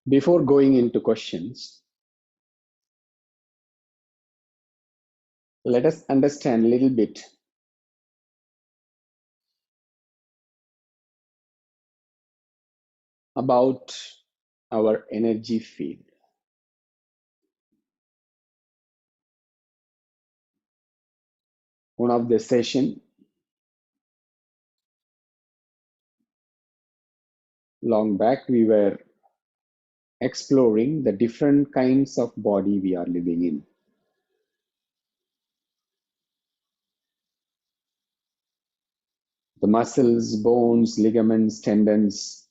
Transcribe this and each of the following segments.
Before going into questions, let us understand a little bit about our energy field. One of the session long back, we were exploring the different kinds of body we are living in. The muscles, bones, ligaments, tendons,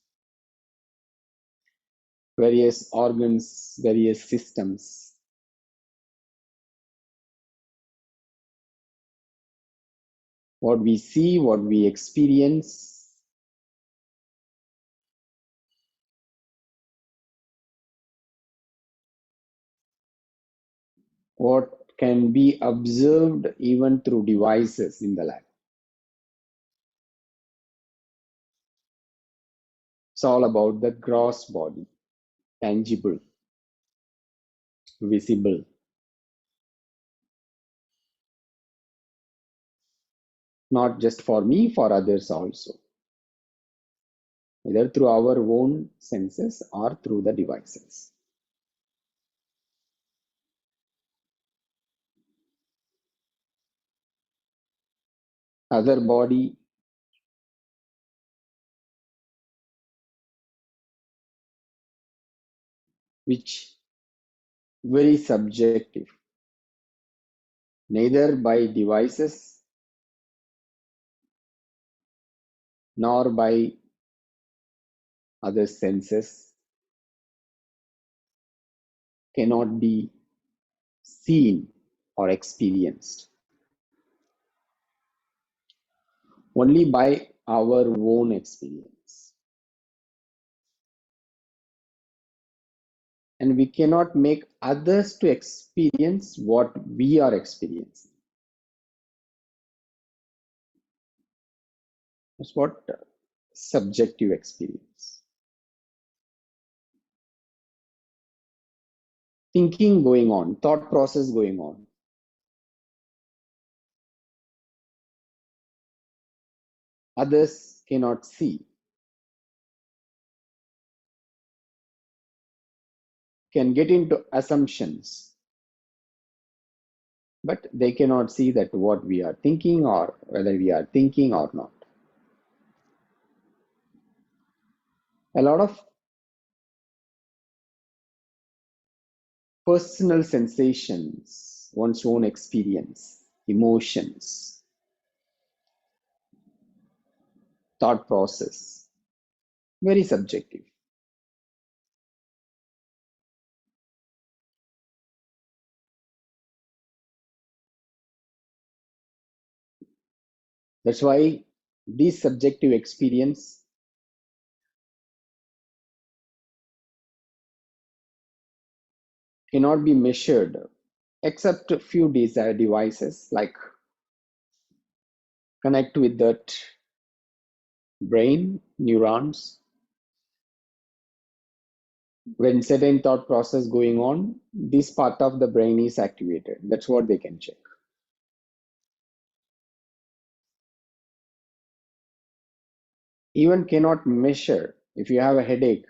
various organs, various systems. What we see, what we experience, what can be observed even through devices in the lab. It's all about the gross body, tangible, visible. Not just for me, for others also, either through our own senses or through the devices. Other body, which very subjective, neither by devices nor by other senses, cannot be seen or experienced. Only by our own experience. And we cannot make others to experience what we are experiencing. That's what subjective experience. Thinking going on, thought process going on. Others cannot see. Can get into assumptions, but they cannot see that what we are thinking or whether we are thinking or not. A lot of personal sensations, one's own experience, emotions, thought process, very subjective. That's why this subjective experience cannot be measured except a few devices like connect with that brain, neurons. When certain thought process going on, this part of the brain is activated. That's what they can check. Even cannot measure if you have a headache,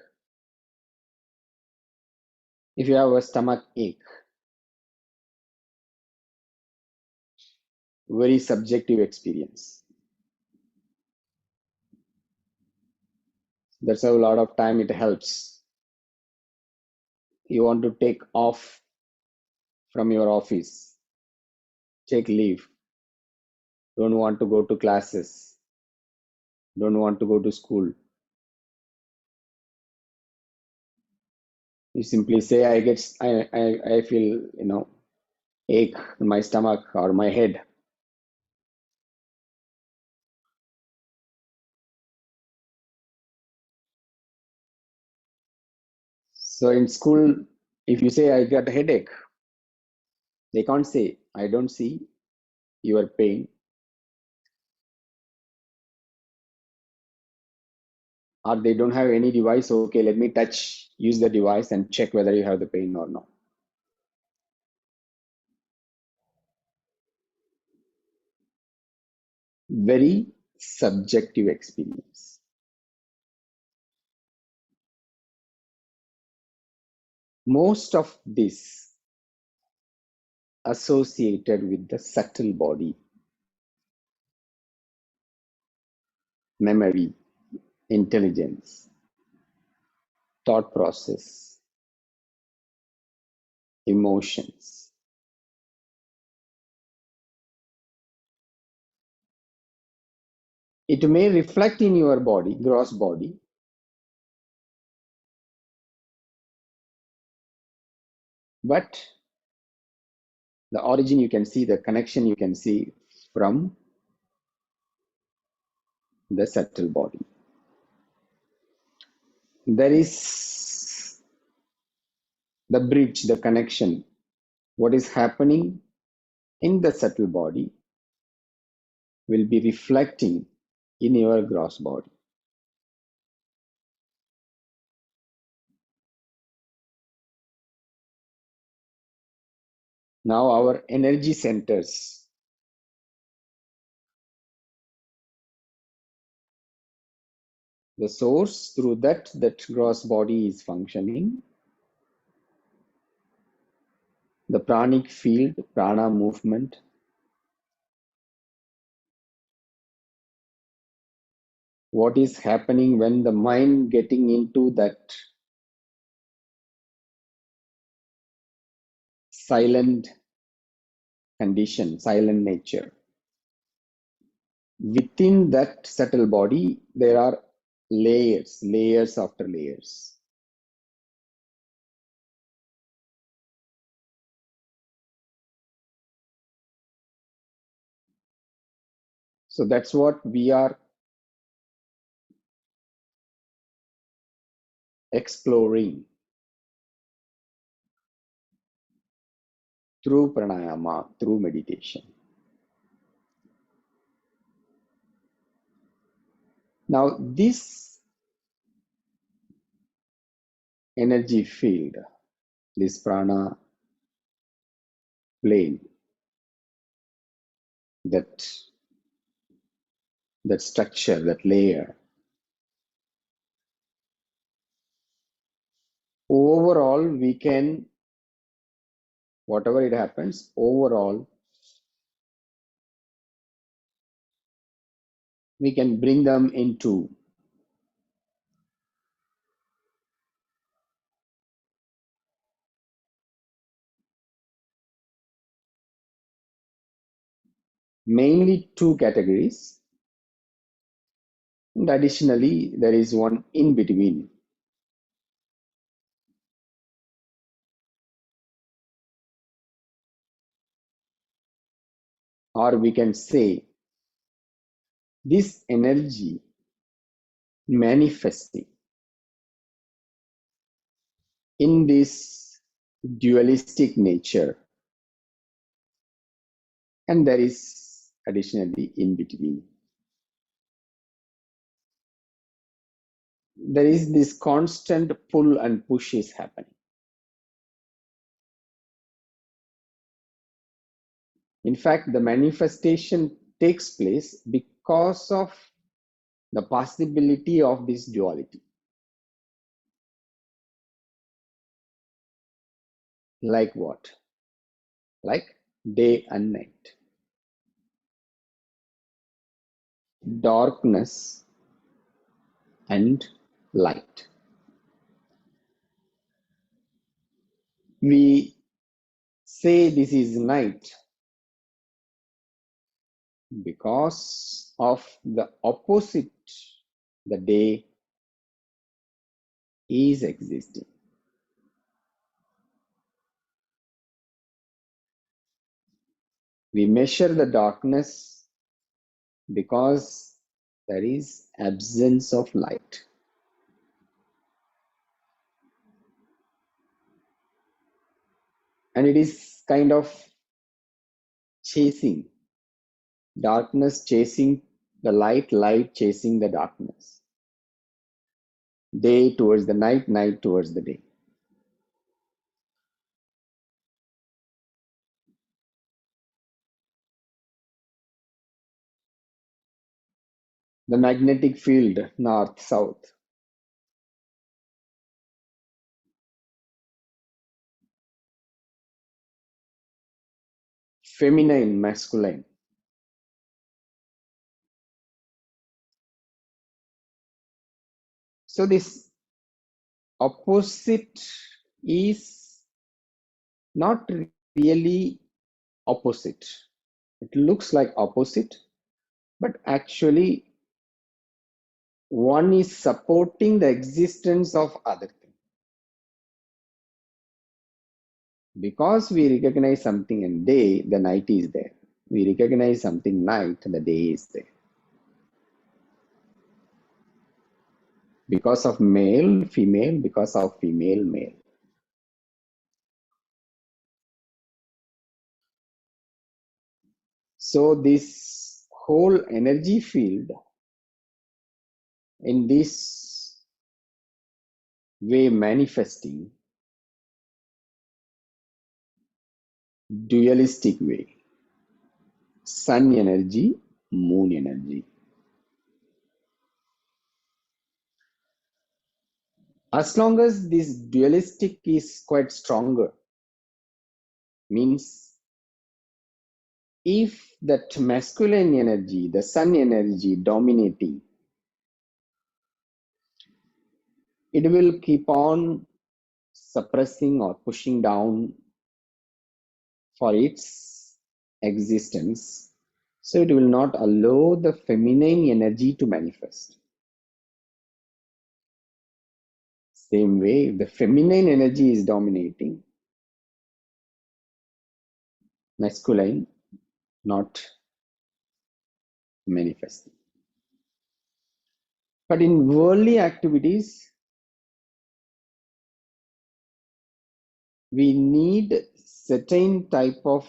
if you have a stomach ache. Very subjective experience. That's how a lot of time it helps. You want to take off from your office, take leave, don't want to go to classes, don't want to go to school. You simply say, I feel, ache in my stomach or my head. So in school, if you say I got a headache, they can't say, I don't see your pain. Or they don't have any device, okay, let me touch use the device and check whether you have the pain or not. Very subjective experience. Most of this associated with the subtle body, memory, intelligence, thought process, emotions. It may reflect in your body, gross body, but the origin you can see, the connection you can see from the subtle body. There is the bridge, the connection. What is happening in the subtle body will be reflecting in your gross body. Now our energy centers, the source through that gross body is functioning, the pranic field, prana movement, what is happening when the mind getting into that silent condition, silent nature. Within that subtle body, there are layers, layers after layers. So that's what we are exploring through pranayama, through meditation. Now, this energy field, this prana plane, that structure, that layer, overall, we can, whatever it happens, overall, we can bring them into mainly two categories. And additionally, there is one in between. Or we can say this energy manifesting in this dualistic nature, and there is additionally in between. There is this constant pull and push is happening. In fact, the manifestation takes place because of the possibility of this duality. Like what? Like day and night, darkness and light. We say this is night because of the opposite, the day is existing. We measure the darkness because there is absence of light. And it is kind of chasing, darkness chasing the light, light chasing the darkness. day towards the night, night towards the day. The magnetic field, north, south. Feminine, masculine. So this opposite is not really opposite. It looks like opposite, but actually one is supporting the existence of other thing. Because we recognize something in day, the night is there. We recognize something night, the day is there. Because of male, female, because of female, male. So this whole energy field in this way manifesting, dualistic way, sun energy, moon energy. As long as this dualistic is quite stronger, means if that masculine energy, the sun energy dominating, it will keep on suppressing or pushing down for its existence. So it will not allow the feminine energy to manifest. Same way, if the feminine energy is dominating, masculine not manifesting. But in worldly activities, we need certain type of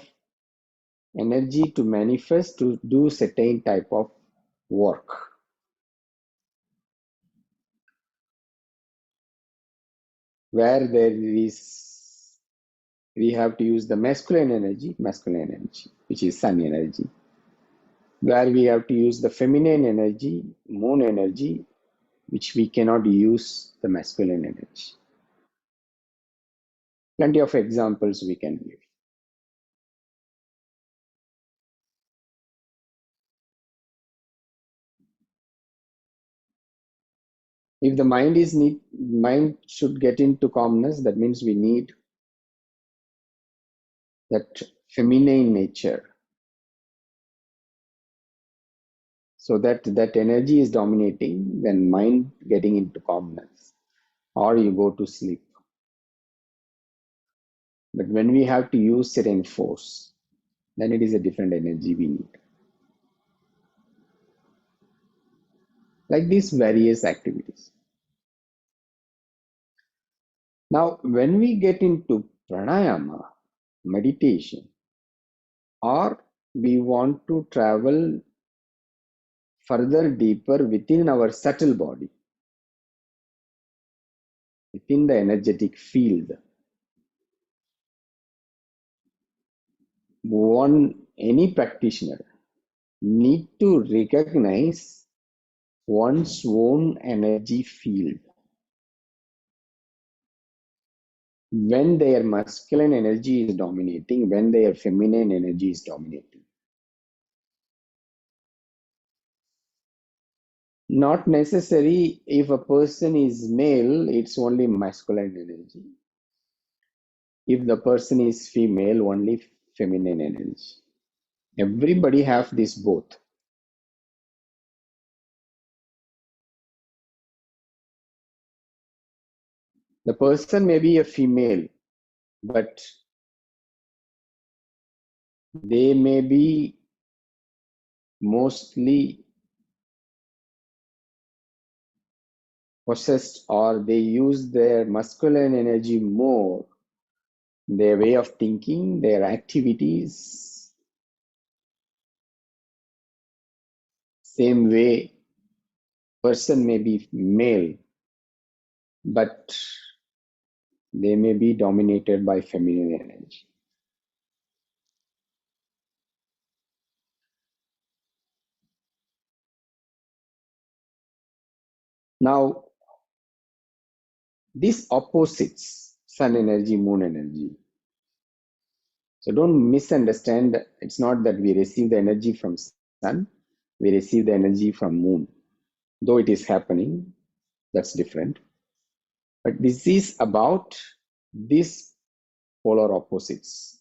energy to manifest to do certain type of work. Where there is, we have to use the masculine energy, which is sun energy. Where we have to use the feminine energy, moon energy, which we cannot use the masculine energy. Plenty of examples we can give. If the mind should get into calmness, that means we need that feminine nature, so that energy is dominating when mind getting into calmness, or you go to sleep. But when we have to use certain force, then it is a different energy we need. Like these various activities. Now, when we get into pranayama, meditation, or we want to travel further deeper within our subtle body, within the energetic field, any practitioner need to recognize one's own energy field. When their masculine energy is dominating, when their feminine energy is dominating. Not necessary if a person is male, it's only masculine energy. If the person is female, only feminine energy. Everybody have this both. The person may be a female, but they may be mostly possessed, or they use their masculine energy more, their way of thinking, their activities. Same way, person may be male, but they may be dominated by feminine energy. Now, these opposites, sun energy, moon energy. So don't misunderstand. It's not that we receive the energy from sun, we receive the energy from moon. Though it is happening, that's different. But this is about these polar opposites.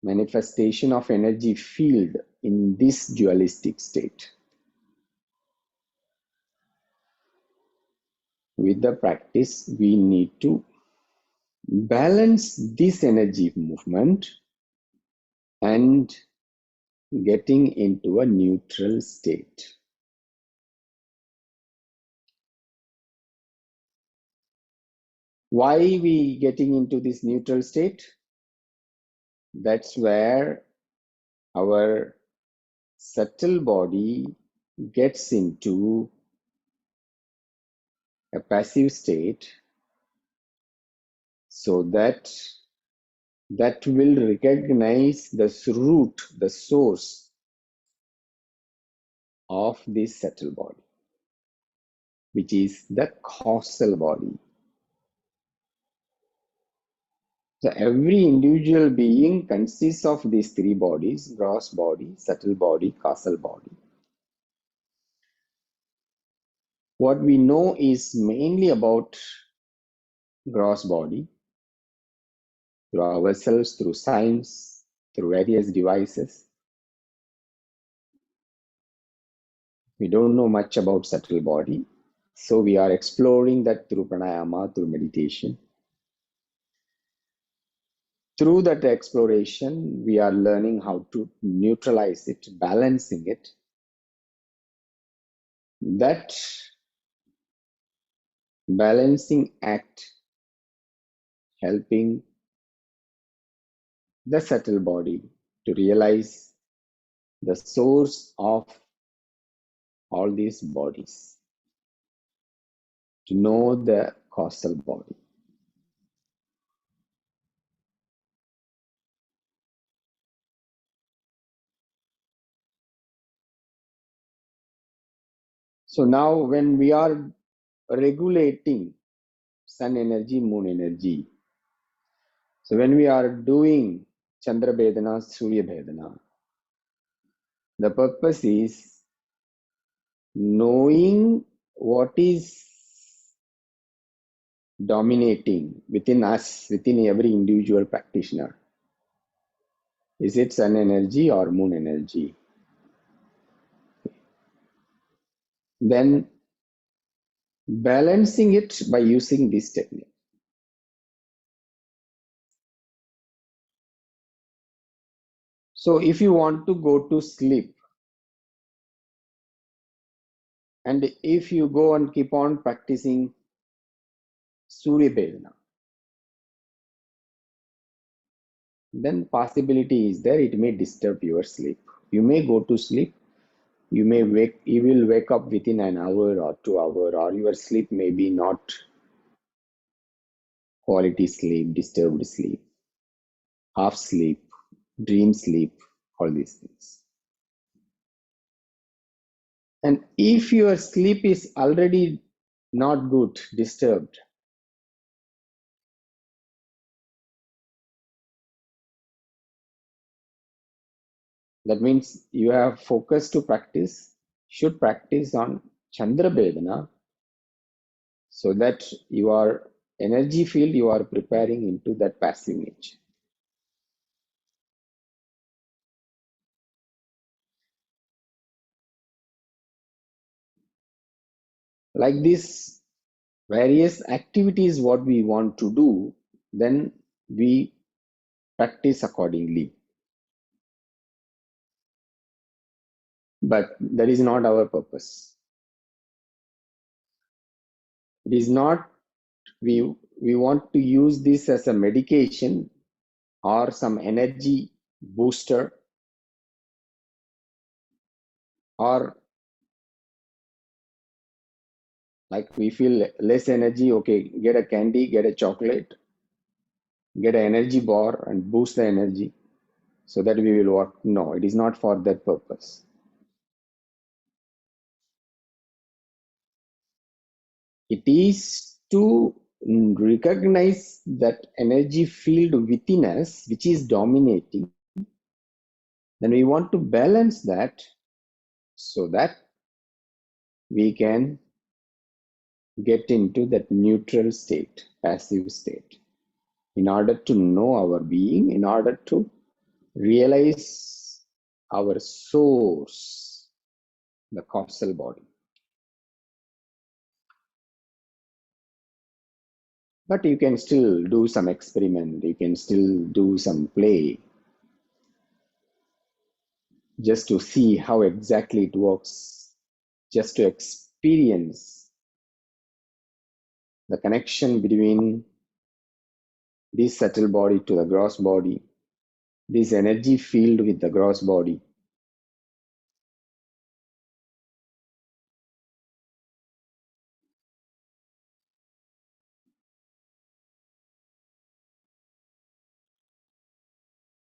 Manifestation of energy field in this dualistic state. With the practice, we need to balance this energy movement and getting into a neutral state. Why we getting into this neutral state? That's where our subtle body gets into a passive state, so that will recognize the root, the source of this subtle body, which is the causal body. So every individual being consists of these three bodies: gross body, subtle body, causal body. What we know is mainly about gross body, through ourselves, through science, through various devices. We don't know much about subtle body, so we are exploring that through pranayama, through meditation. Through that exploration, we are learning how to neutralize it, balancing it. That balancing act helping the subtle body to realize the source of all these bodies, to know the causal body. So now when we are regulating sun energy, moon energy, so when we are doing Chandra Bhedana, Surya Bhedana, the purpose is knowing what is dominating within us, within every individual practitioner. Is it sun energy or moon energy? Then balancing it by using this technique. So if you want to go to sleep, and if you go and keep on practicing Surya Bhedana, then possibility is there it may disturb your sleep. You may go to sleep, you will wake up within an hour or 2 hours, or your sleep may be not quality sleep, disturbed sleep, half sleep, dream sleep, all these things. And if your sleep is already not good, disturbed, that means you have focus to practice, should practice on Chandra Bhedana, so that your energy field you are preparing into that passive nature. Like this, various activities what we want to do, then we practice accordingly. But that is not our purpose. It is not, we want to use this as a medication or some energy booster, or Like we feel less energy, okay, get a candy, get a chocolate, get an energy bar and boost the energy so that we will work. No, it is not for that purpose. It is to recognize that energy field within us, which is dominating. Then we want to balance that so that we can get into that neutral state, passive state, in order to know our being, in order to realize our source, the causal body. But you can still do some experiment, you can still do some play just to see how exactly it works, just to experience the connection between this subtle body to the gross body, this energy field with the gross body.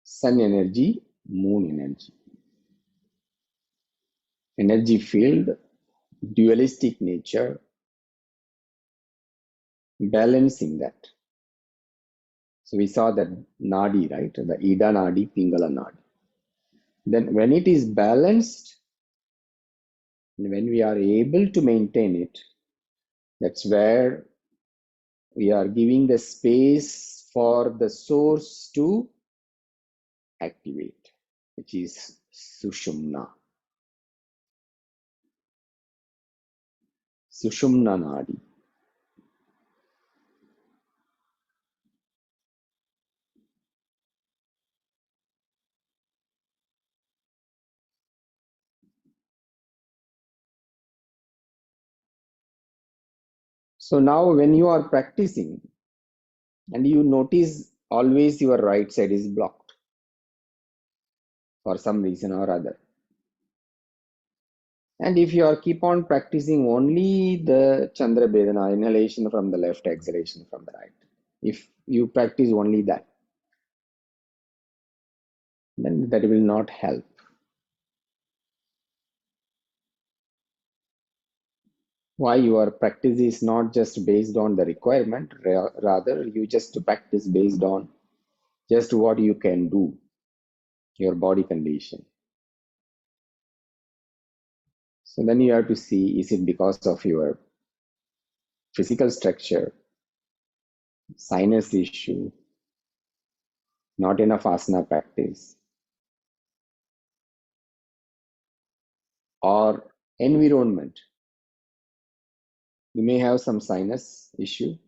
Sun energy, moon energy. Energy field, dualistic nature, balancing that. So we saw that nadi, right? The Ida nadi, Pingala nadi. Then when it is balanced, when we are able to maintain it, that's where we are giving the space for the source to activate, which is Sushumna. Sushumna nadi. So now when you are practicing and you notice always your right side is blocked for some reason or other. And if you are keep on practicing only the Chandra Bedana, inhalation from the left, exhalation from the right, if you practice only that, then that will not help. Why your practice is not just based on the requirement, rather you just practice based on just what you can do, your body condition. So then you have to see, is it because of your physical structure, sinus issue, not enough asana practice, or environment? You may have some sinus issue.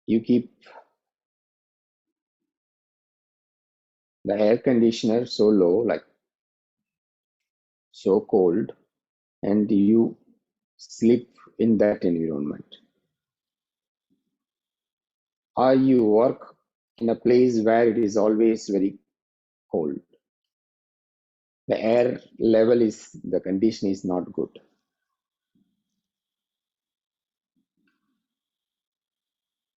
You keep the air conditioner so low, like so cold, and you sleep in that environment. Or you work in a place where it is always very cold. The air level is, the condition is not good.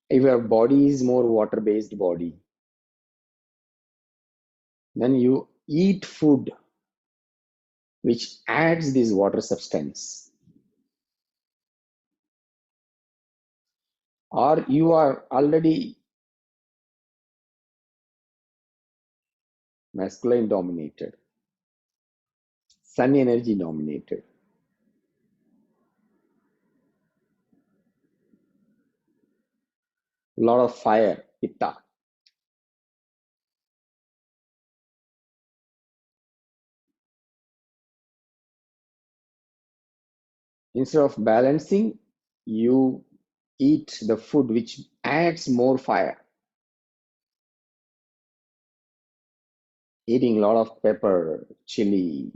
If your body is more water-based body, then you eat food which adds this water substance. Or you are already masculine dominated, sun energy dominated. A lot of fire, pitta. Instead of balancing, you eat the food which adds more fire. Eating a lot of pepper, chili.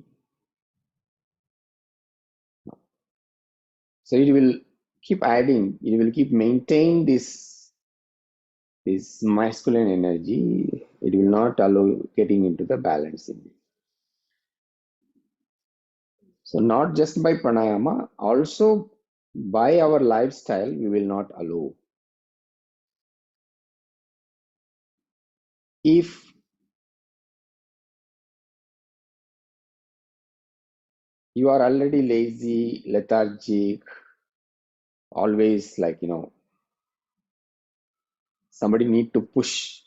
So it will keep adding, it will keep maintain this masculine energy. It will not allow getting into the balancing. So not just by pranayama, also by our lifestyle, we will not allow. If you are already lazy, lethargic, always like, somebody need to push,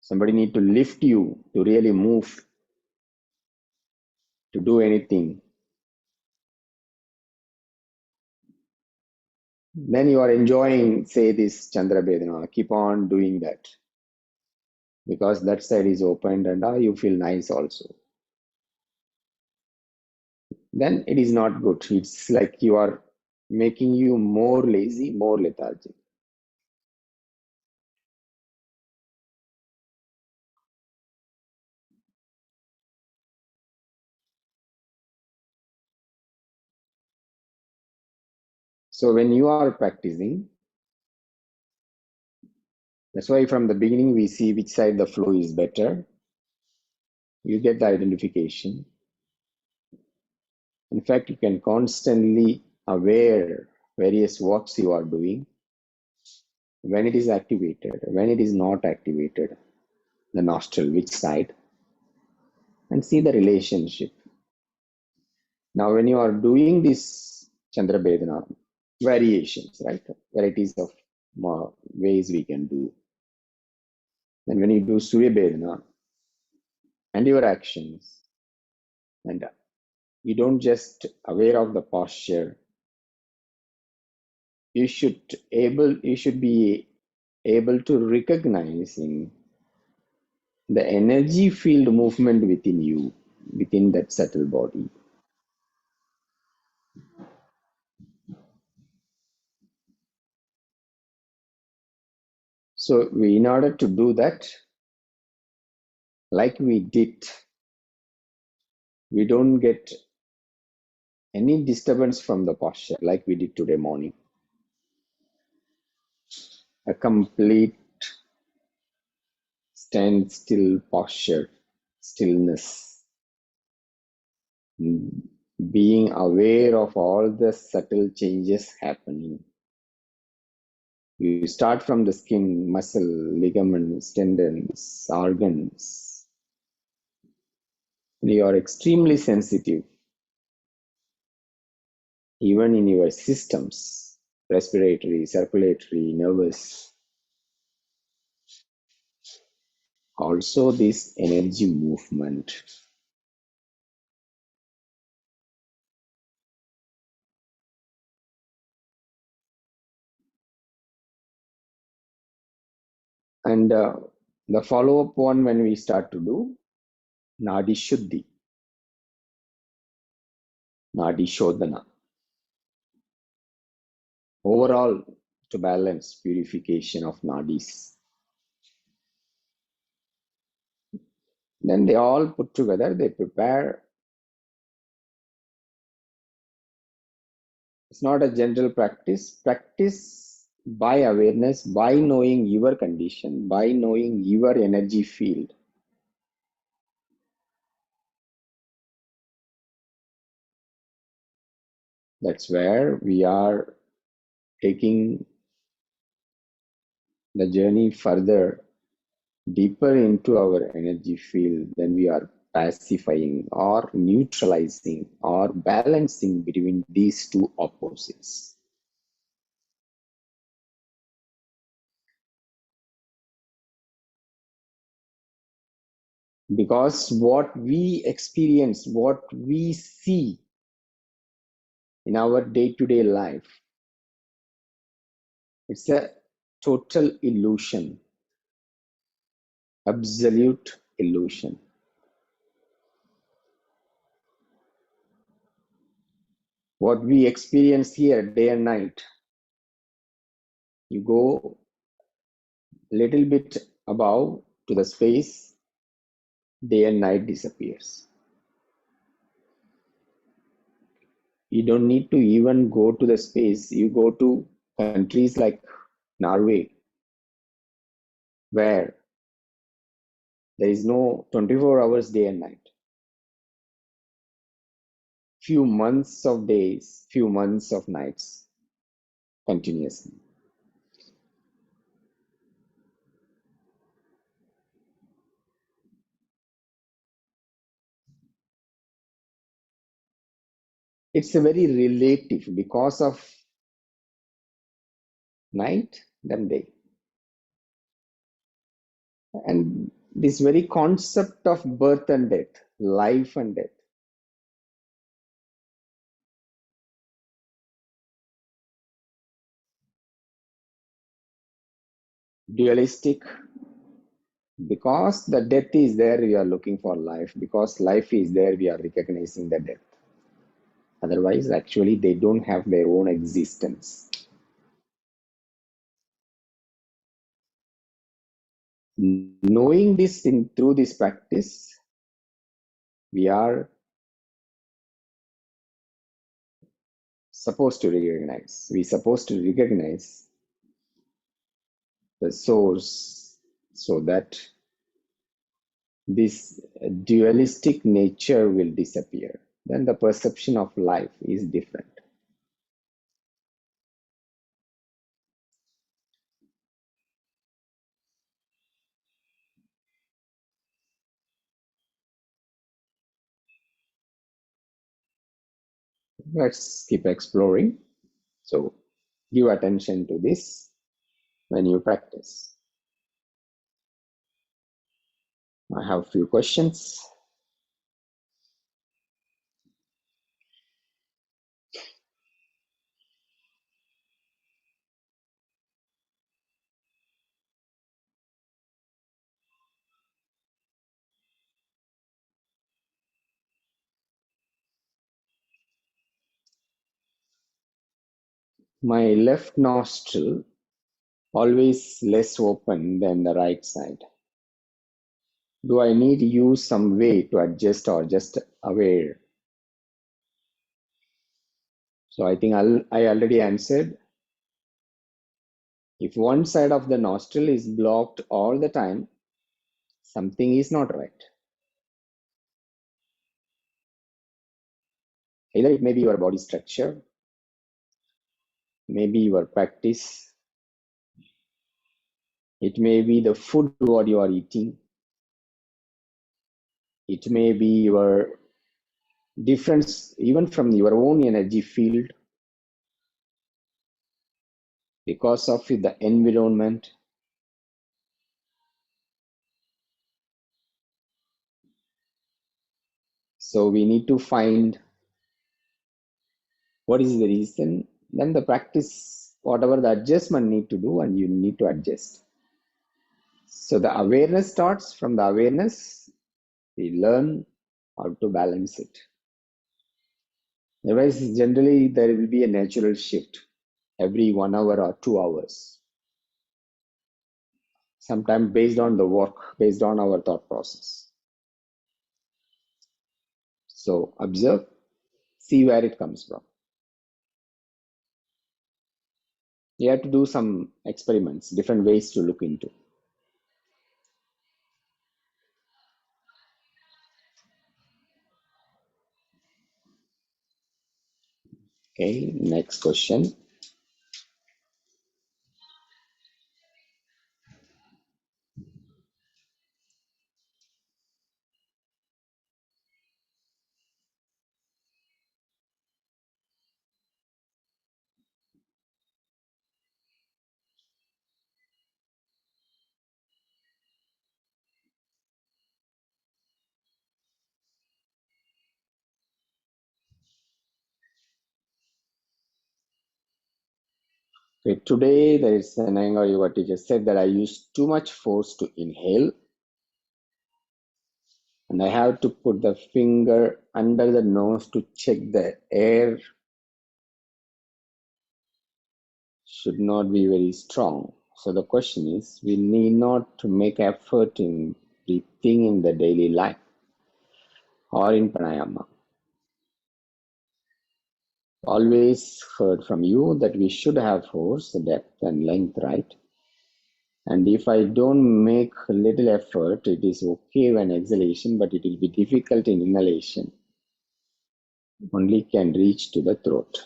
somebody need to lift you to really move, to do anything, then you are enjoying, say, this Chandra Vedana. Keep on doing that because that side is opened and you feel nice also. Then it is not good. It's like you are making you more lazy, more lethargic. So when you are practicing, that's why from the beginning we see which side the flow is better. You get the identification. In fact, you can constantly aware various works you are doing, when it is activated, when it is not activated, the nostril, which side, and see the relationship. Now, when you are doing this Chandra Vedana, variations, right? Varieties of ways we can do. And when you do Surya Vedana and your actions, and you don't just aware of the posture, you should be able to recognizing the energy field movement within you, within that subtle body. So in order to do that, like we did, we don't get any disturbance from the posture like we did today morning. A complete standstill posture, stillness, being aware of all the subtle changes happening. You start from the skin, muscle, ligaments, tendons, organs. You are extremely sensitive, even in your systems, respiratory, circulatory, nervous. Also, this energy movement. And the follow-up one when we start to do Nadi Shuddhi, Nadi Shodhana. Overall, to balance purification of nadis. Then they all put together, they prepare. It's not a general practice. Practice by awareness, by knowing your condition, by knowing your energy field. That's where we are taking the journey further, deeper into our energy field. Then we are pacifying or neutralizing or balancing between these two opposites. Because what we experience, what we see in our day-to-day life, it's a total illusion, absolute illusion. What we experience here day and night, you go a little bit above to the space, day and night disappears. You don't need to even go to the space. You go to countries like Norway, where there is no 24 hours day and night. few months of days, few months of nights continuously. It's a very relative because of night than day. And this very concept of birth and death, life and death, dualistic, because the death is there, we are looking for life. Because life is there, we are recognizing the death. Otherwise, actually, they don't have their own existence. Knowing this through this practice, we are supposed to recognize. We're supposed to recognize the source so that this dualistic nature will disappear. Then the perception of life is different. Let's keep exploring. So give attention to this when you practice. I have a few questions. My left nostril always less open than the right side. Do I need to use some way to adjust or just aware? So I think I already answered. If one side of the nostril is blocked all the time, something is not right. Either it may be your body structure, maybe your practice, it may be the food what you are eating, it may be your difference even from your own energy field because of the environment. So we need to find what is the reason, then the practice, whatever the adjustment need to do, and you need to adjust. So the awareness starts from the awareness, we learn how to balance it. Otherwise, generally there will be a natural shift every 1 hour or 2 hours. Sometimes based on the work, based on our thought process. So observe, see where it comes from. You have to do some experiments, different ways to look into. Okay, next question. Okay, today there is an Iyengar yoga teacher said that I use too much force to inhale and I have to put the finger under the nose to check the air should not be very strong. So the question is, we need not to make effort in breathing in the daily life or in pranayama. Always heard from you that we should have force, depth and length, right? And if I don't make a little effort, it is okay when exhalation, but it will be difficult in inhalation. only can reach to the throat.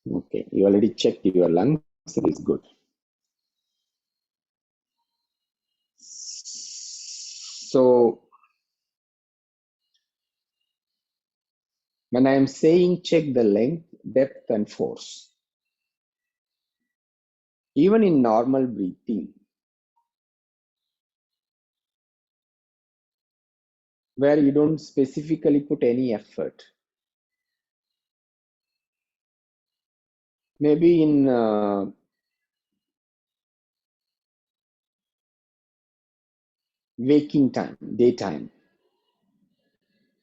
Okay, you already checked your lungs, it is good. So when I am saying check the length, depth, and force, even in normal breathing, where you don't specifically put any effort, maybe in waking time, daytime,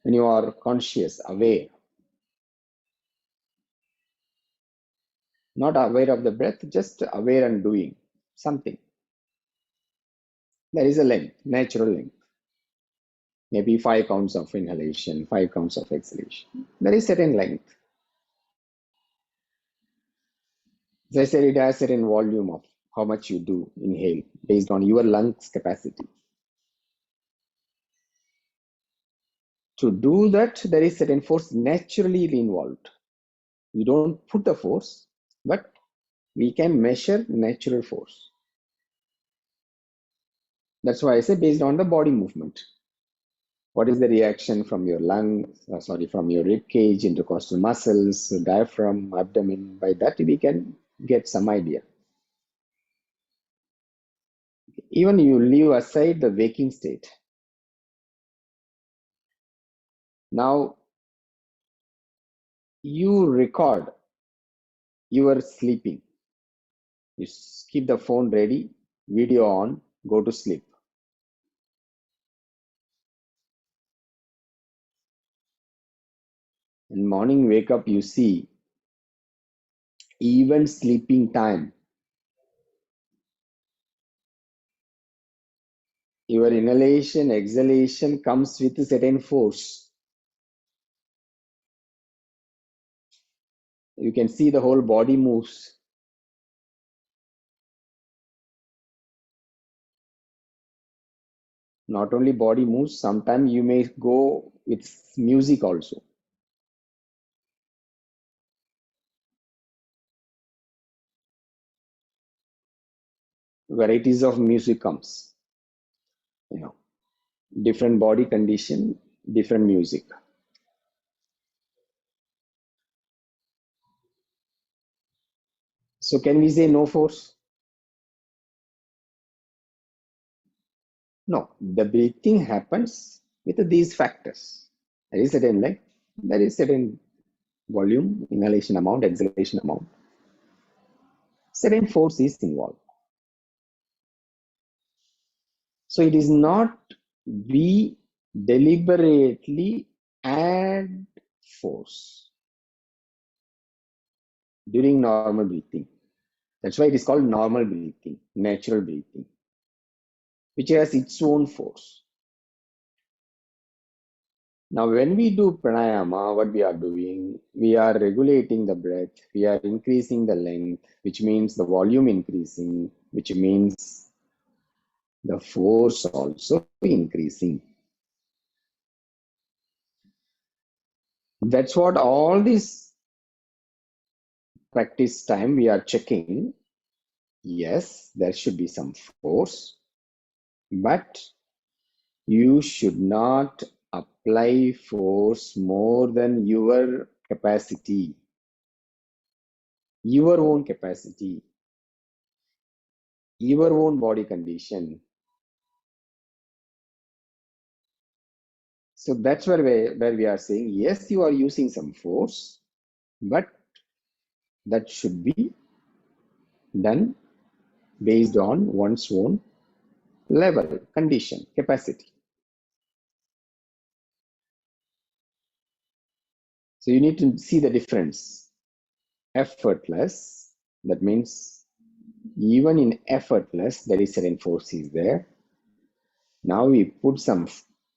when you are conscious, aware, not aware of the breath, just aware and doing something. There is a length, natural length. Maybe 5 counts of inhalation, 5 counts of exhalation. There is certain length. As I said, it has certain volume of how much you do inhale based on your lungs capacity. To do that, there is certain force naturally involved. We don't put the force, but we can measure natural force. That's why I say based on the body movement. What is the reaction from your lungs, from your rib cage, intercostal muscles, diaphragm, abdomen? By that, we can get some idea. Even you leave aside the waking state. Now, you record your sleeping. You keep the phone ready, video on, go to sleep. In morning, wake up, you see even sleeping time. Your inhalation, exhalation comes with a certain force. You can see the whole body moves. Not only body moves, sometimes you may go with music also. Varieties of music comes. Different body condition, different music. So can we say no force? No, the breathing happens with these factors. There is certain length, there is certain volume, inhalation amount, exhalation amount. Certain force is involved. So it is not we deliberately add force during normal breathing. That's why it is called normal breathing, natural breathing, which has its own force. Now, when we do pranayama, what we are doing, we are regulating the breath, we are increasing the length, which means the volume increasing, which means the force also increasing. That's what all this practice time we are checking. Yes, there should be some force, but you should not apply force more than your capacity, your own capacity, your own body condition. So that's where we are saying, yes, you are using some force, but that should be done based on one's own level, condition, capacity. So you need to see the difference. Effortless, that means even in effortless, there is certain force is there. Now we put some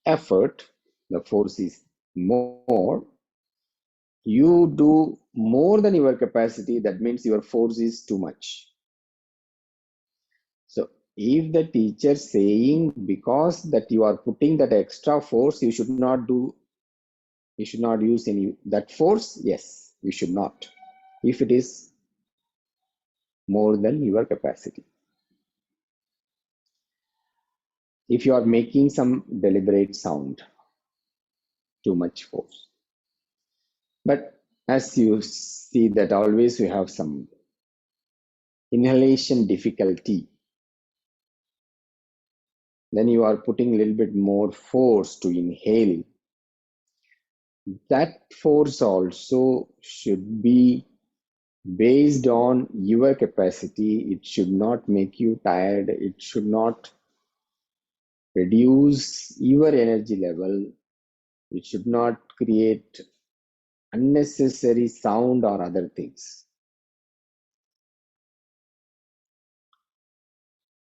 effort, the force is more, you do more than your capacity, that means your force is too much. So if the teacher saying because that you are putting that extra force, you should not use any that force, yes, you should not. If it is more than your capacity. If you are making some deliberate sound, too much force. But as you see that always we have some inhalation difficulty, then you are putting a little bit more force to inhale. That force also should be based on your capacity. It should not make you tired. It should not reduce your energy level. It should not create unnecessary sound or other things.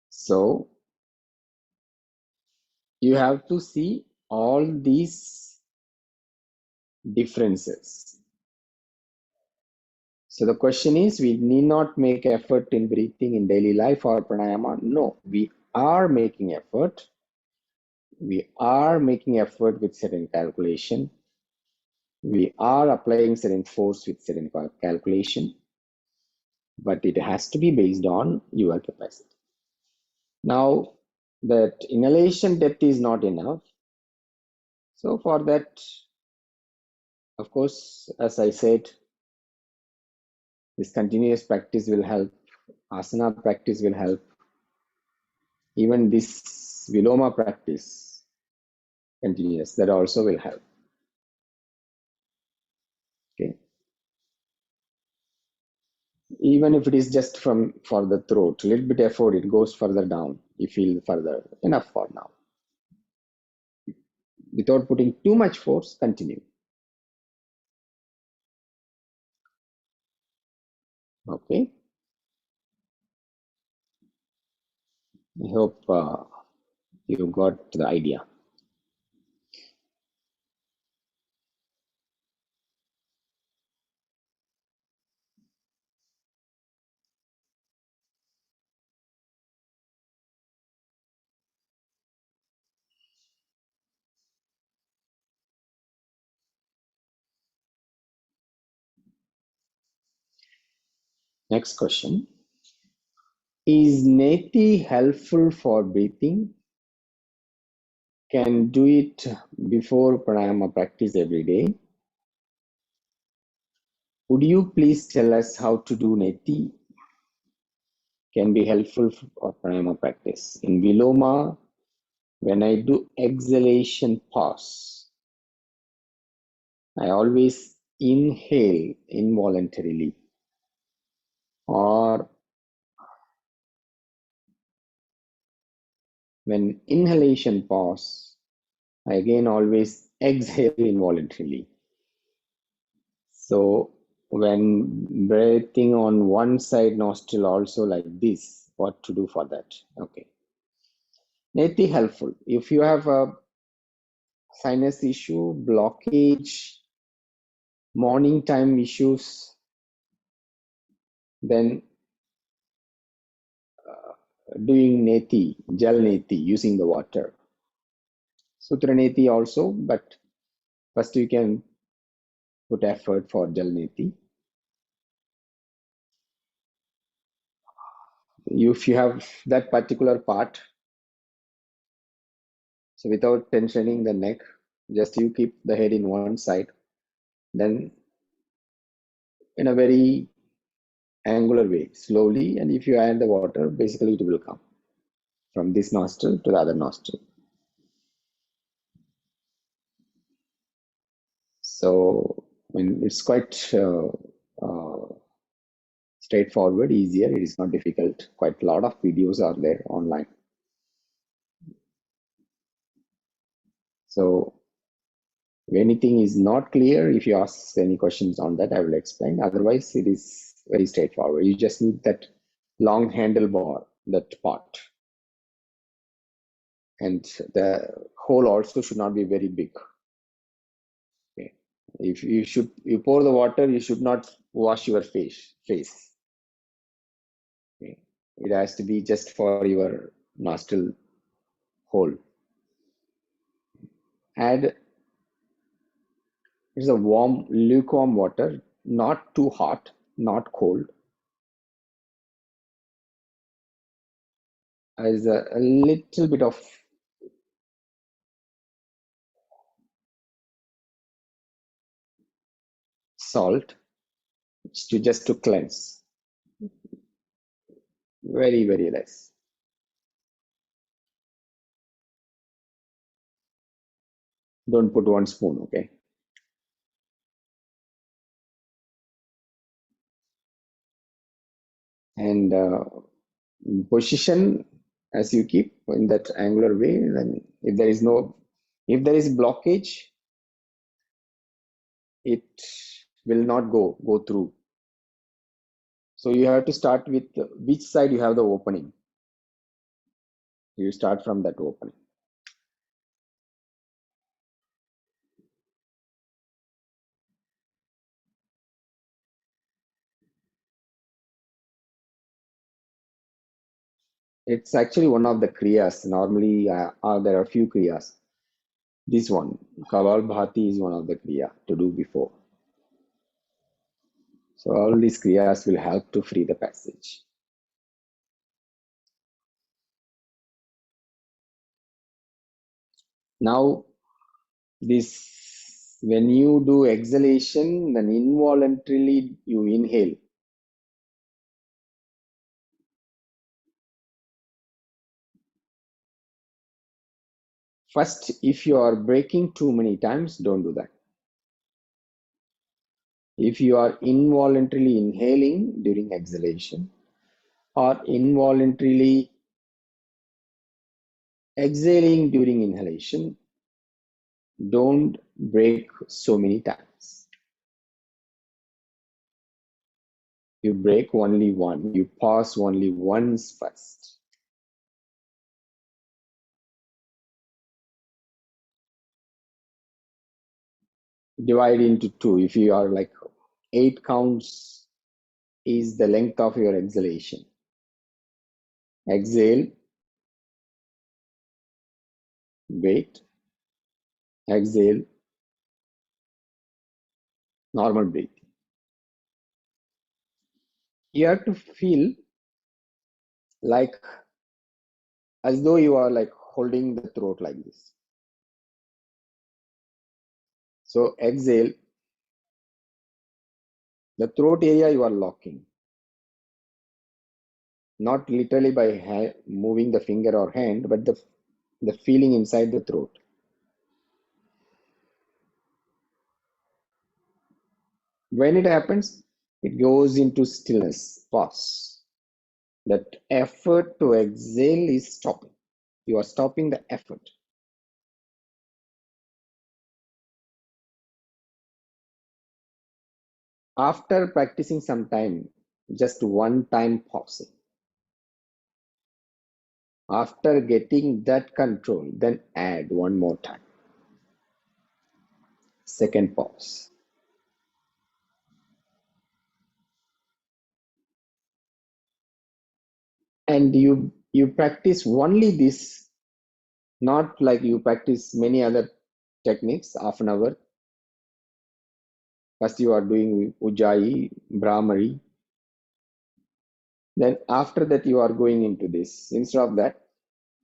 So you have to see all these differences. So the question is, we need not make effort in breathing in daily life or pranayama. No, we are making effort. We are making effort with certain calculation. We are applying certain force with certain calculation, but it has to be based on your capacity. Now, that inhalation depth is not enough. So for that, of course, as I said, this continuous practice will help. Asana practice will help. Even this Viloma practice, continuous, that also will help. Okay. Even if it is just for the throat, a little bit effort, it goes further down. You feel further. Enough for now. Without putting too much force, continue. Okay. I hope you got the idea. Next question. Is neti helpful for breathing? Can do it before pranayama practice every day. Would you please tell us how to do neti? Can be helpful for pranayama practice. In Viloma, when I do exhalation pause, I always inhale involuntarily, or when inhalation pause, I again always exhale involuntarily. So when breathing on one side nostril also like this, what to do for that? Okay. Neti helpful. If you have a sinus issue, blockage, morning time issues, then doing neti, jal neti, using the water. Sutra neti also, but first you can put effort for jal neti. If you have that particular part, so without tensioning the neck, just you keep the head in one side, then in a very angular way, slowly, and if you add the water, basically it will come from this nostril to the other nostril. So I mean, it's quite straightforward, easier. It is not difficult. Quite a lot of videos are there online. So if anything is not clear, if you ask any questions on that, I will explain. Otherwise, it is very straightforward. You just need that long handlebar, that part. And the hole also should not be very big. Okay. If you pour the water, you should not wash your face. Okay. It has to be just for your nostril hole. Add it's a warm, lukewarm water, not too hot, not cold. As a little bit of salt just to cleanse. Very, very less. Don't put 1 spoon, okay? And position as you keep in that angular way, then if there is blockage, it will not go through. So you have to start with which side you have the opening. You start from that opening. It's actually one of the kriyas. Normally, there are a few kriyas. This one, Kaval Bhati, is one of the kriya to do before. So all these kriyas will help to free the passage. Now, when you do exhalation, then involuntarily you inhale. First, if you are breaking too many times, don't do that. If you are involuntarily inhaling during exhalation or involuntarily exhaling during inhalation, don't break so many times. You break only one. You pause only once first. Divide into two. If you are like 8 counts is the length of your exhalation. Exhale, wait, exhale, normal breath. You have to feel like as though you are like holding the throat like this. So exhale, the throat area you are locking. Not literally by moving the finger or hand, but the feeling inside the throat. When it happens, it goes into stillness, pause. That effort to exhale is stopping. You are stopping the effort. After practicing some time, just one time pausing. After getting that control, then add one more time. Second pause. And you practice only this, not like you practice many other techniques, half an hour. First you are doing Ujjayi, Brahmari. Then after that you are going into this. Instead of that,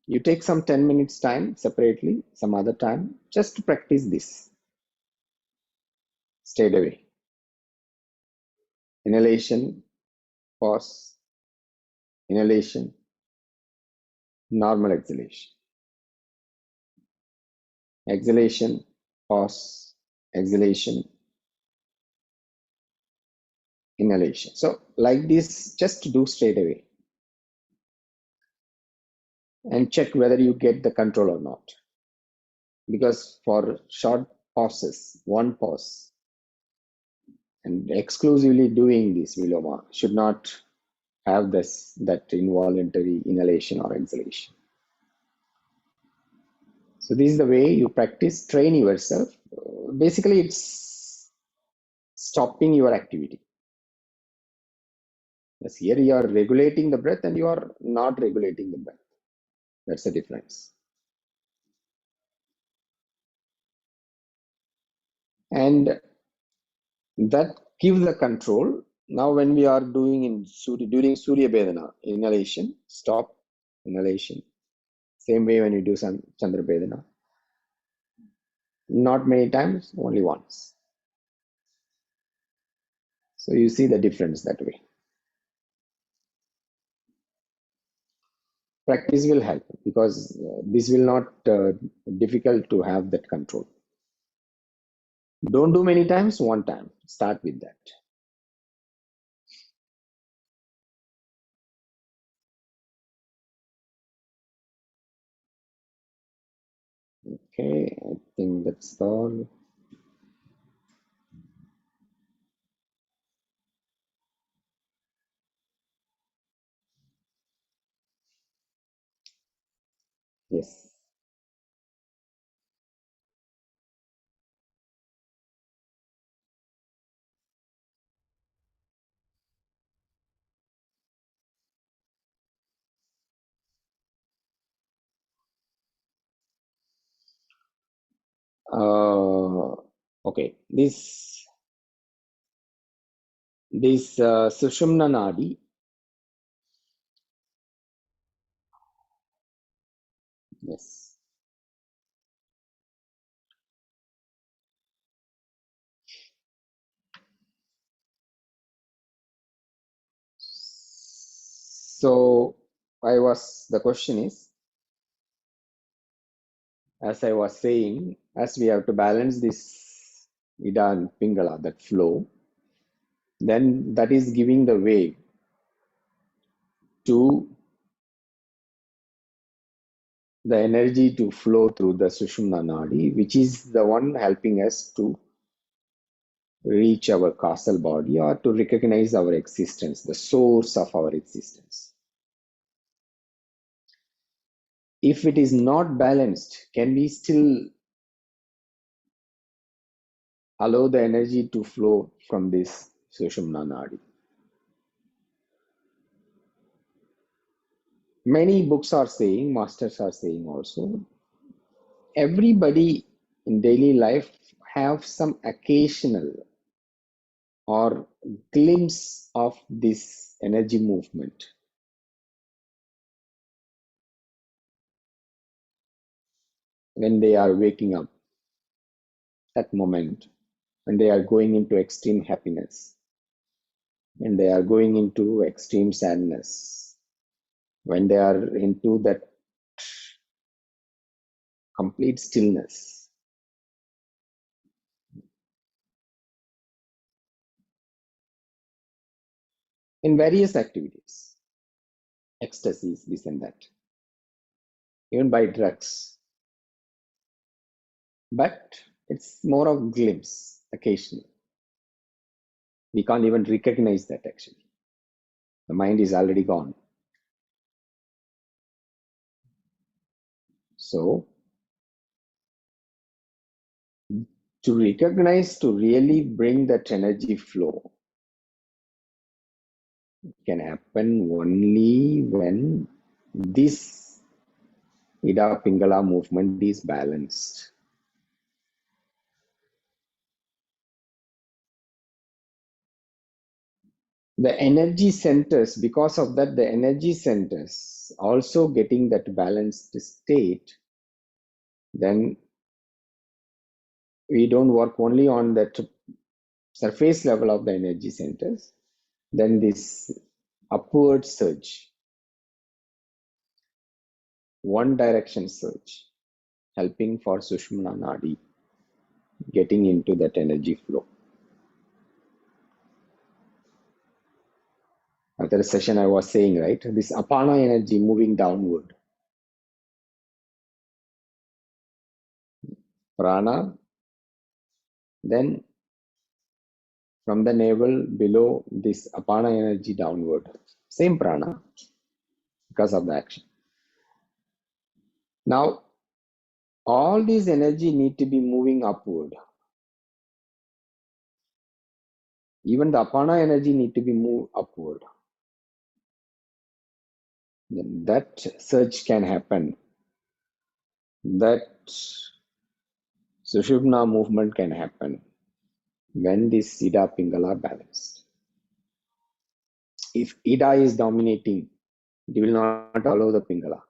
you take some 10 minutes time separately, some other time, just to practice this. Straight away. Inhalation, pause, inhalation, normal exhalation. Exhalation, pause, exhalation, inhalation. So like this, just do straight away. And check whether you get the control or not. Because for short pauses, one pause, and exclusively doing this viloma should not have that involuntary inhalation or exhalation. So this is the way you practice, train yourself. Basically, it's stopping your activity. Yes, here you are regulating the breath and you are not regulating the breath. That's the difference. And that gives the control. Now when we are doing during Surya Vedana, inhalation, stop, inhalation. Same way when you do some Chandra Vedana. Not many times, only once. So you see the difference that way. Practice will help because this will not difficult to have that control. Don't do many times, one time. Start with that. Okay, I think that's all. Yes. Okay, this Sushumna Nadi. Yes. So the question is, as I was saying, as we have to balance this Ida and Pingala, that flow, then that is giving the way to the energy to flow through the Sushumna Nadi, which is the one helping us to reach our causal body or to recognize our existence, the source of our existence. If it is not balanced, can we still allow the energy to flow from this Sushumna Nadi? Many books are saying, masters are saying also, everybody in daily life have some occasional or glimpse of this energy movement. When they are waking up, that moment, when they are going into extreme happiness, when they are going into extreme sadness, when they are into that complete stillness. In various activities, ecstasies, this and that, even by drugs. But it's more of glimpse, occasional. We can't even recognize that actually. The mind is already gone. So, to recognize, to really bring that energy flow, can happen only when this Ida Pingala movement is balanced. The energy centers, because of that, the energy centers also getting that balanced state, then we don't work only on that surface level of the energy centers, then this upward surge, one direction surge, helping for Sushumna Nadi getting into that energy flow. After the session I was saying, right, this Apana energy moving downward. Prana, then from the navel below, this Apana energy downward. Same prana because of the action. Now, all these energy need to be moving upward. Even the apana energy need to be moved upward. Then that surge can happen. That Sushumna movement can happen when this Ida Pingala are balanced. If Ida is dominating, it will not allow the Pingala.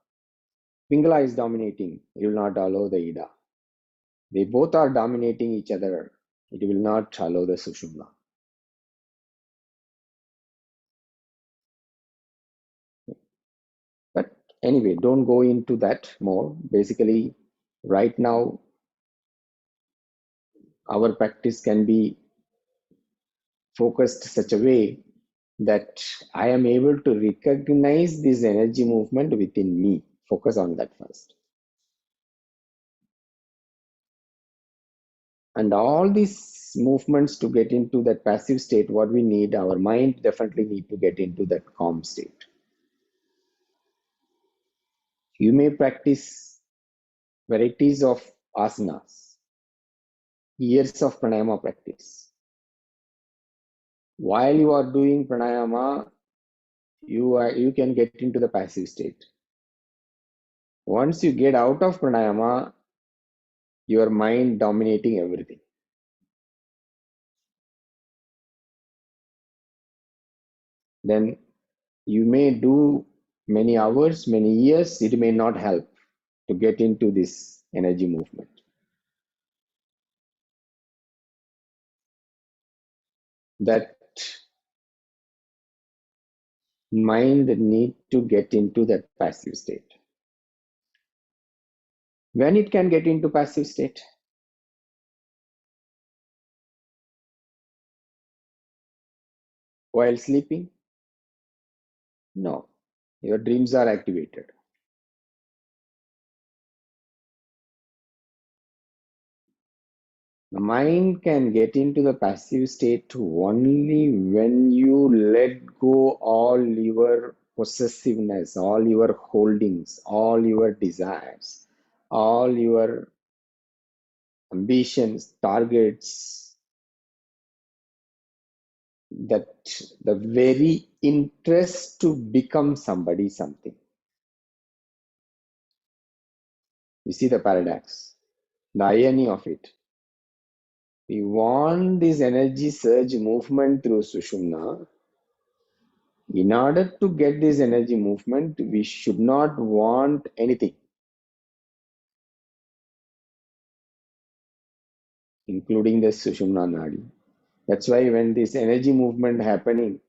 Pingala is dominating, it will not allow the Ida. They both are dominating each other, it will not allow the Sushumna. But anyway, don't go into that more. Basically, right now, our practice can be focused such a way that I am able to recognize this energy movement within me. Focus on that first. And all these movements to get into that passive state, what we need, our mind definitely need to get into that calm state. You may practice varieties of asanas, years of pranayama practice. While you are doing pranayama, you can get into the passive state. Once you get out of pranayama, your mind dominating everything. Then you may do many hours, many years, it may not help to get into this energy movement. That mind need to get into that passive state. When it can get into passive state? While sleeping? No. Your dreams are activated. The mind can get into the passive state only when you let go all your possessiveness, all your holdings, all your desires, all your ambitions, targets, that the very interest to become somebody, something. You see the paradox, the irony of it. We want this energy surge movement through Sushumna. In order to get this energy movement, we should not want anything, including the Sushumna Nadi. That's why when this energy movement happening,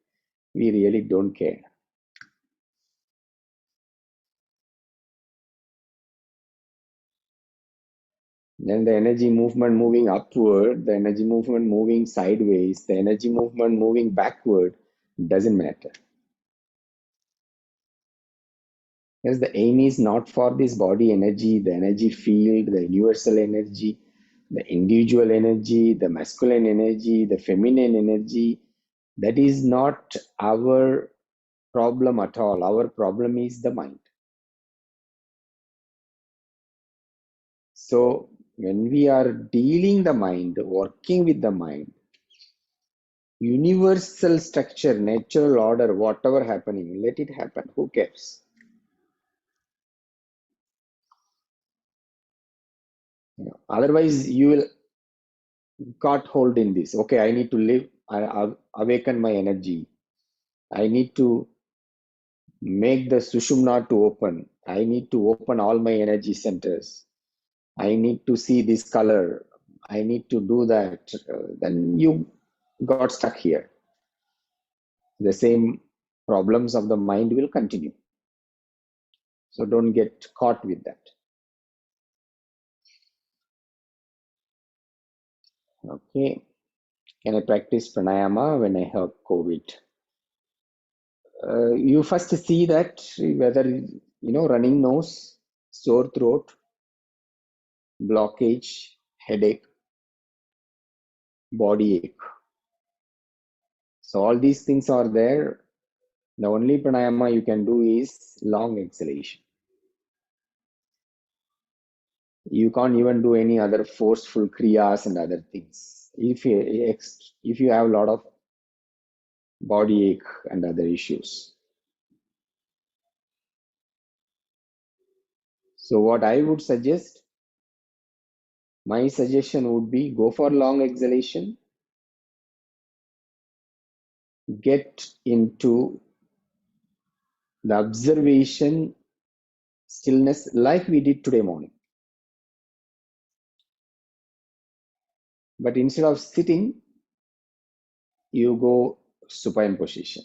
we really don't care. Then the energy movement moving upward, the energy movement moving sideways, the energy movement moving backward, doesn't matter. Because the aim is not for this body energy, the energy field, the universal energy, the individual energy, the masculine energy, the feminine energy. That is not our problem at all. Our problem is the mind. So when we are dealing the mind, working with the mind, universal structure, natural order, whatever happening, let it happen. Who cares? Otherwise, you will got hold in this. Okay, I need to live, awaken my energy. I need to make the Sushumna to open. I need to open all my energy centers. I need to see this color. I need to do that. Then you got stuck here. The same problems of the mind will continue. So don't get caught with that. Okay. Can I practice pranayama when I have COVID? You first see that whether, running nose, sore throat, blockage, headache, body ache. So all these things are there. The only pranayama you can do is long exhalation. You can't even do any other forceful kriyas and other things. If you have a lot of body ache, and other issues. So what I would suggest, my suggestion would be go for long exhalation, get into the observation stillness like we did today morning. But instead of sitting, you go supine position,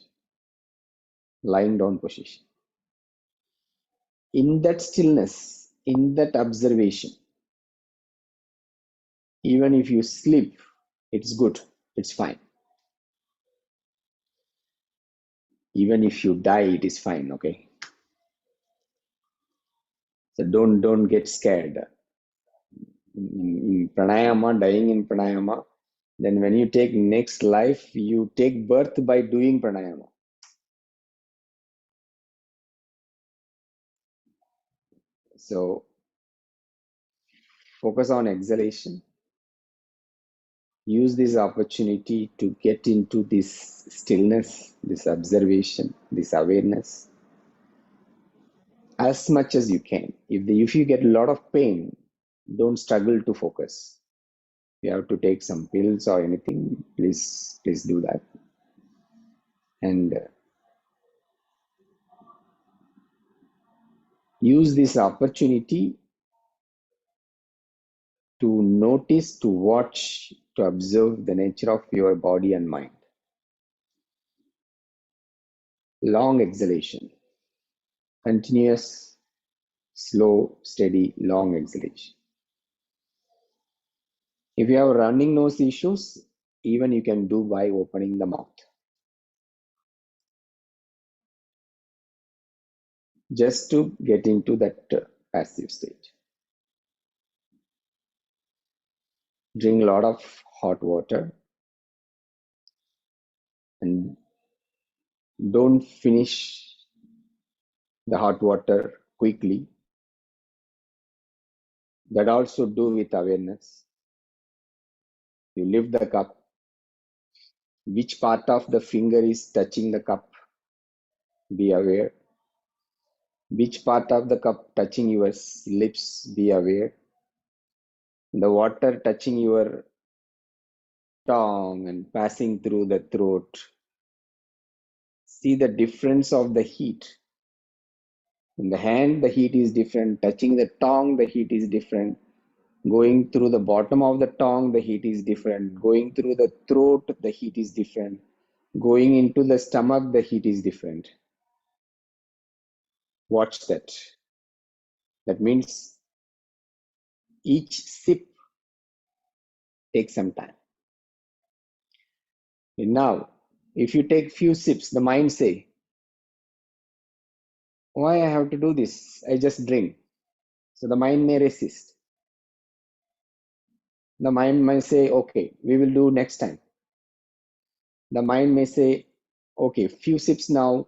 lying down position. In that stillness, in that observation, even if you sleep, it's good, it's fine. Even if you die, it is fine, okay? So don't get scared. In pranayama, dying in pranayama, then when you take next life, you take birth by doing pranayama. So focus on exhalation. Use this opportunity to get into this stillness, this observation, this awareness as much as you can. If you get a lot of pain, don't struggle to focus. If you have to take some pills or anything, please do that. And use this opportunity to notice, to watch, to observe the nature of your body and mind. Long exhalation, continuous, slow, steady, long exhalation. If you have running nose issues, even you can do by opening the mouth. Just to get into that passive state. Drink a lot of hot water and don't finish the hot water quickly. That also do with awareness. You lift the cup. Which part of the finger is touching the cup? Be aware. Which part of the cup touching your lips? Be aware. The water touching your tongue and passing through the throat. See the difference of the heat. In the hand, the heat is different. Touching the tongue, the heat is different. Going through the bottom of the tongue, the heat is different. Going through the throat, the heat is different. Going into the stomach, the heat is different. Watch that. That means each sip takes some time. And now, if you take few sips, the mind say, why I have to do this? I just drink. So the mind may resist. The mind may say, okay, we will do next time. The mind may say, okay, few sips now,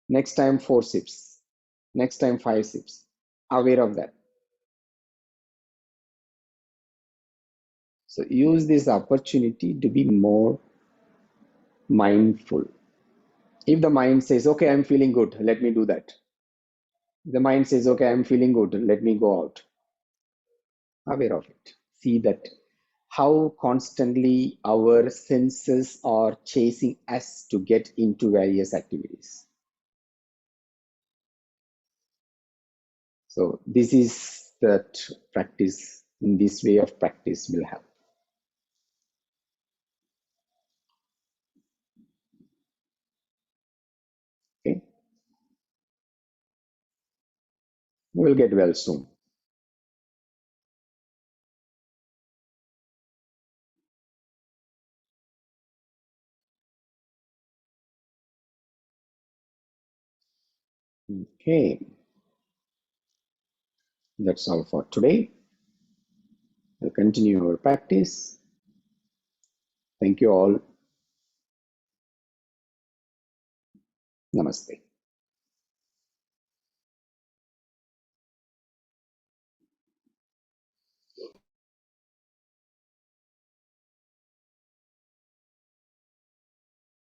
next time 4 sips, next time 5 sips. Aware of that. So use this opportunity to be more mindful. If the mind says, okay, I'm feeling good, let me do that. The mind says, okay, I'm feeling good, let me go out. Aware of it. See that how constantly our senses are chasing us to get into various activities. So this is that practice, in this way of practice will help. Okay, you will get well soon. Okay, that's all for today. We'll continue our practice. Thank you all. Namaste.